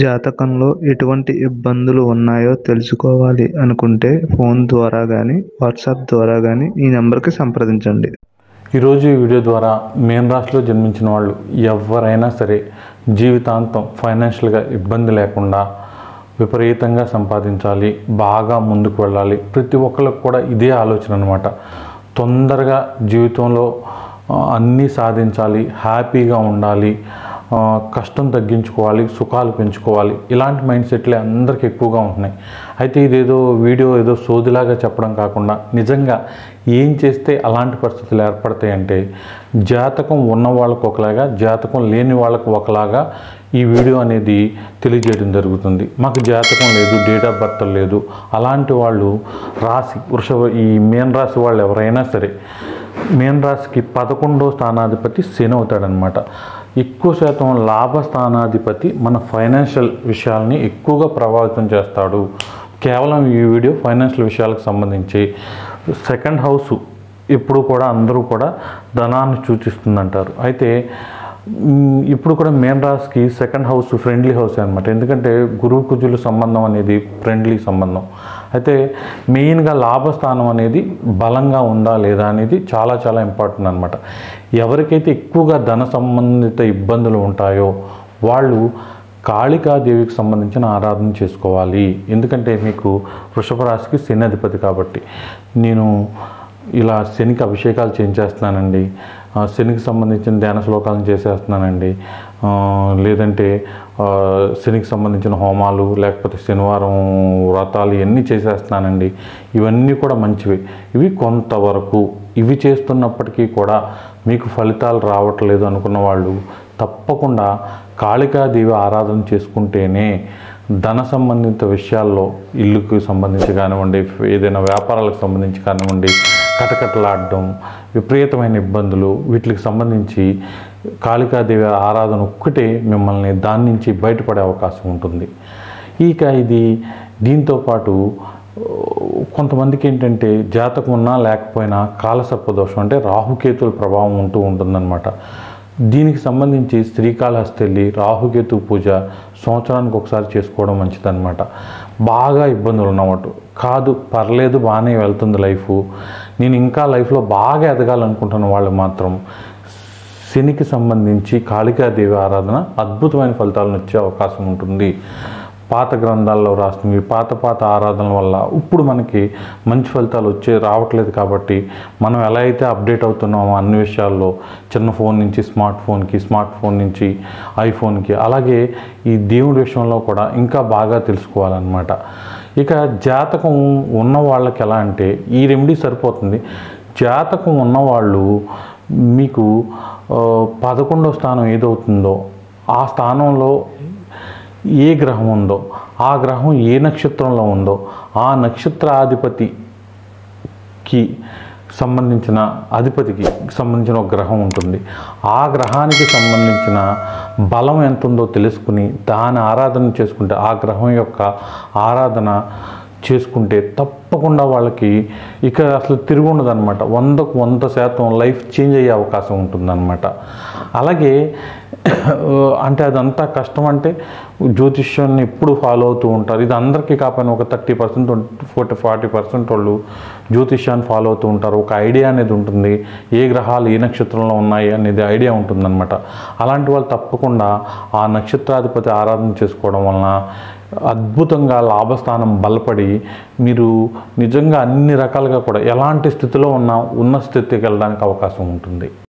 జాతకంలో ఎటువంటి ఇబ్బందులు ఉన్నాయో తెలుసుకోవాలి అనుకుంటే ఫోన్ ద్వారా కానీ వాట్సాప్ ద్వారా కానీ ఈ నెంబర్కి సంప్రదించండి. ఈరోజు ఈ వీడియో ద్వారా మీన రాశిలో జన్మించిన వాళ్ళు ఎవరైనా సరే జీవితాంతం ఫైనాన్షియల్గా ఇబ్బంది లేకుండా విపరీతంగా సంపాదించాలి, బాగా ముందుకు వెళ్ళాలి. ప్రతి ఒక్కరికి కూడా ఇదే ఆలోచన అన్నమాట. తొందరగా జీవితంలో అన్నీ సాధించాలి, హ్యాపీగా ఉండాలి, కష్టం తగ్గించుకోవాలి, సుఖాలు పెంచుకోవాలి. ఇలాంటి మైండ్ సెట్లే అందరికి ఎక్కువగా ఉంటున్నాయి. అయితే ఇదేదో వీడియో ఏదో సోదిలాగా చెప్పడం కాకుండా నిజంగా ఏం చేస్తే అలాంటి పరిస్థితులు ఏర్పడతాయంటే జాతకం ఉన్న వాళ్ళకు ఒకలాగా, జాతకం లేని వాళ్ళకు ఒకలాగా ఈ వీడియో అనేది తెలియజేయడం జరుగుతుంది. మాకు జాతకం లేదు, డేట్ ఆఫ్ బర్త్ లేదు, అలాంటి వాళ్ళు రాశి ఈ మీన రాశి వాళ్ళు ఎవరైనా సరే మీన రాశికి 11వ స్థానాధిపతి శని అవుతాడనమాట. ఎక్కువ శాతం లాభస్థానాధిపతి మన ఫైనాన్షియల్ విషయాల్ని ఎక్కువగా ప్రభావితం చేస్తాడు. కేవలం ఈ వీడియో ఫైనాన్షియల్ విషయాలకు సంబంధించి. సెకండ్ హౌస్ ఇప్పుడు కూడా అందరూ కూడా ధనాన్ని సూచిస్తుందంటారు. అయితే ఇప్పుడు కూడా మీన రాశికి సెకండ్ హౌస్ ఫ్రెండ్లీ హౌస్ అనమాట. ఎందుకంటే గురువు కుజుల సంబంధం అనేది ఫ్రెండ్లీ సంబంధం. అయితే మెయిన్గా లాభస్థానం అనేది బలంగా ఉందా లేదా అనేది చాలా చాలా ఇంపార్టెంట్ అనమాట. ఎవరికైతే ఎక్కువగా ధన సంబంధిత ఇబ్బందులు ఉంటాయో వాళ్ళు కాళికాదేవికి సంబంధించిన ఆరాధన చేసుకోవాలి. ఎందుకంటే మీకు వృషభ రాశికి శని అధిపతి కాబట్టి. నేను ఇలా శనికి అభిషేకాలు చేయించేస్తున్నానండి, శనికి సంబంధించిన ధ్యాన శ్లోకాలను చేసేస్తున్నానండి, లేదంటే శనికి సంబంధించిన హోమాలు లేకపోతే శనివారం వ్రతాలు ఇవన్నీ చేసేస్తున్నానండి. ఇవన్నీ కూడా మంచివి. ఇవి కొంతవరకు ఇవి చేస్తున్నప్పటికీ కూడా మీకు ఫలితాలు రావట్లేదు అనుకున్న వాళ్ళు తప్పకుండా కాళికాదేవి ఆరాధన చేసుకుంటేనే ధన సంబంధిత విషయాల్లో ఇల్లుకు సంబంధించి కానివ్వండి, ఏదైనా వ్యాపారాలకు సంబంధించి కానివ్వండి, కటకటలాడడం, విపరీతమైన ఇబ్బందులు, వీటికి సంబంధించి కాళికాదేవి ఆరాధన ఒక్కటే మిమ్మల్ని దాని నుంచి బయటపడే అవకాశం ఉంటుంది. ఇక దీంతోపాటు కొంతమందికి ఏంటంటే జాతకం ఉన్నా లేకపోయినా కాలసర్పదోషం అంటే రాహుకేతుల ప్రభావం ఉంటుందన్నమాట. దీనికి సంబంధించి శ్రీకాళహస్తి వెళ్ళి రాహుకేతు పూజ సంవత్సరానికి ఒకసారి చేసుకోవడం మంచిదన్నమాట. బాగా ఇబ్బందులు ఉన్నమాట కాదు, పర్లేదు, బాగానే వెళ్తుంది లైఫ్, నేను ఇంకా లైఫ్లో బాగా ఎదగాలనుకుంటున్న వాళ్ళు మాత్రం శనికి సంబంధించి కాళికాదేవి ఆరాధన అద్భుతమైన ఫలితాలను వచ్చే అవకాశం ఉంటుంది. పాత గ్రంథాల్లో రాసినవి పాత ఆరాధనల వల్ల ఇప్పుడు మనకి మంచి ఫలితాలు రావట్లేదు. కాబట్టి మనం ఎలా అయితే అప్డేట్ అవుతున్నామో అన్ని విషయాల్లో, చిన్న ఫోన్ నుంచి స్మార్ట్ ఫోన్ నుంచి ఐఫోన్కి, అలాగే ఈ దేవుడి విషయంలో కూడా ఇంకా బాగా తెలుసుకోవాలన్నమాట. ఇక జాతకం ఉన్న వాళ్ళకి ఎలా అంటే ఈ రెమెడీ సరిపోతుంది. జాతకం ఉన్నవాళ్ళు మీకు 11వ స్థానం ఏదవుతుందో ఆ స్థానంలో ఏ గ్రహం ఉందో, ఆ గ్రహం ఏ నక్షత్రంలో ఉందో ఆ నక్షత్రాధిపతికి సంబంధించిన ఒక గ్రహం ఉంటుంది. ఆ గ్రహానికి సంబంధించిన బలం ఎంత ఉందో తెలుసుకుని దాని ఆరాధన చేసుకుంటే, ఆ గ్రహం యొక్క ఆరాధన చేసుకుంటే తప్పకుండా వాళ్ళకి ఇక అసలు తిరిగి ఉండదన్నమాట. 100కు 100% లైఫ్ చేంజ్ అయ్యే అవకాశం ఉంటుందన్నమాట. అలాగే అంటే అదంతా కష్టం అంటే జ్యోతిష్యాన్ని ఎప్పుడు ఫాలో అవుతూ ఉంటారు. ఇది అందరికీ కాకపోయినా ఒక 30% 40% వాళ్ళు జ్యోతిష్యాన్ని ఫాలో అవుతూ ఉంటారు. ఒక ఐడియా అనేది ఉంటుంది, ఏ గ్రహాలు ఏ నక్షత్రంలో ఉన్నాయి అనేది ఐడియా ఉంటుందన్నమాట. అలాంటి వాళ్ళు తప్పకుండా ఆ నక్షత్రాధిపతి ఆరాధన చేసుకోవడం వలన అద్భుతంగా లాభస్థానం బలపడి మీరు నిజంగా అన్ని రకాలుగా కూడా ఎలాంటి స్థితిలో ఉన్న స్థితికి వెళ్ళడానికి అవకాశం ఉంటుంది.